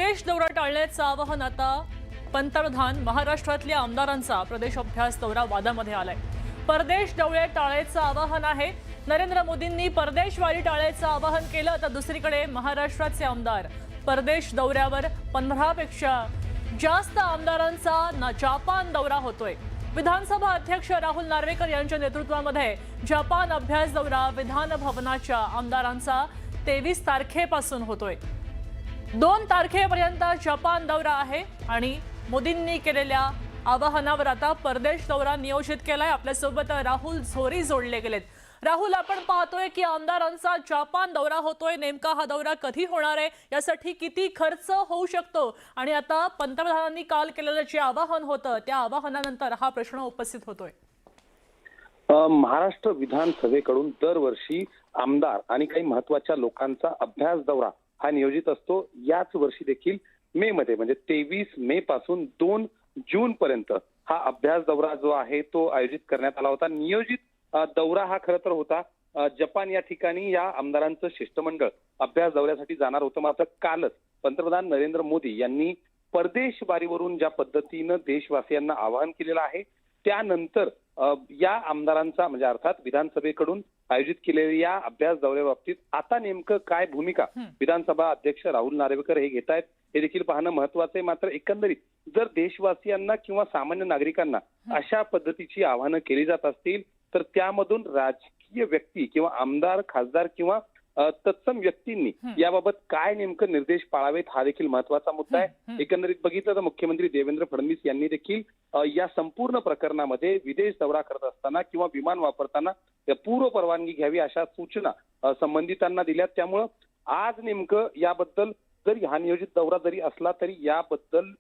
परदेश दौरा टाळण्याचं आवाहन आता पंतप्रधान महाराष्ट्रातल्या आमदारांचा प्रदेश अभ्यास दौरा वादामध्ये आलाय। परदेश दौरे टाळण्याचं आवाहन आहे। नरेंद्र मोदींनी परदेशवारी टाळण्याचं आवाहन केलं, तर दुसरीकडे महाराष्ट्राचे आमदार परदेश दौऱ्यावर 15 पेक्षा जास्त आमदारांचा जपान दौरा होतोय। विधानसभा अध्यक्ष राहुल नार्वेकर यांच्या नेतृत्वामध्ये जपान अभ्यास दौरा विधान भवनाच्या आमदारांचा 23 तारखेपासून होतोय। 2 तारखेपर्यंत जपान दौरा आहे आणि मोदींनी केलेल्या आवाहनावर आता परदेश दौरा नियोजित केलाय। आपल्यासोबत राहुल झोरी जोडले गेलेत। राहुल, आपण पाहतोय की आमदारांचा जपान दौरा होतोय, नेमका हा दौरा कधी होणार आहे, यासाठी किती खर्च होऊ शकतो आणि आता पंतप्रधानांनी काल केलेलं जे आवाहन होतं त्या आवाहनानंतर हा प्रश्न उपस्थित होतोय। महाराष्ट्र विधानसभेकडून दरवर्षी आमदार आणि काही महत्त्वाच्या लोकांचा अभ्यास दौरा हा नियोजित असतो। याच वर्षी देखील मे मध्ये म्हणजे 23 मे पासून 2 जून पर्यंत हा अभ्यास दौरा जो आहे तो आयोजित करण्यात आला होता। नियोजित दौरा हा खरं तर होता जपान या ठिकाणी या आमदारांचं शिष्टमंडळ अभ्यास दौऱ्यासाठी जाणार होतं। मात्र कालच पंतप्रधान नरेंद्र मोदी यांनी परदेश वारीवरून ज्या पद्धतीनं देशवासियांना आवाहन केलेलं आहे त्यानंतर या आमदारांचा म्हणजे अर्थात विधानसभेकडून आयोजित केलेल्या या अभ्यास दौऱ्याबाबतीत आता नेमकं काय भूमिका विधानसभा अध्यक्ष राहुल नार्वेकर हे घेत आहेत हे देखील पाहणं महत्त्वाचं आहे। मात्र एकंदरीत जर देशवासियांना किंवा सामान्य नागरिकांना अशा पद्धतीची आव्हानं केली जात असतील तर त्यामधून राजकीय व्यक्ती किंवा आमदार खासदार किंवा तत्सम व्यक्तींनी याबाबत काय नेमकं निर्देश पाळावेत हा देखील महत्त्वाचा मुद्दा आहे। एकंदरीत बघितलं तर मुख्यमंत्री देवेंद्र फडणवीस यांनी देखील या संपूर्ण प्रकरणामध्ये विदेश दौरा करत असताना किंवा विमान वापरताना पूर्व परवानगी घ्यावी अशा सूचना संबंधितांना दिल्यात। त्यामुळं आज नेमकं याबद्दल जरी हा नियोजित दौरा जरी असला तरी याबद्दल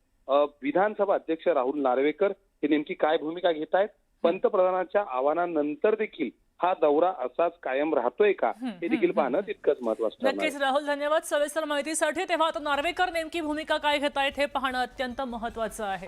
विधानसभा अध्यक्ष राहुल नार्वेकर हे नेमकी काय भूमिका घेत आहेत, पंतप्रधानांच्या आव्हानानंतर देखील हा दौरा असाच कायम राहतोय का हे देखील पाहणं तितकंच महत्त्वाचं आहे। नक्कीच राहुल, धन्यवाद सविस्तर माहितीसाठी। तेव्हा आता नार्वेकर नेमकी भूमिका काय घेत आहेत हे पाहणं अत्यंत महत्त्वाचं आहे।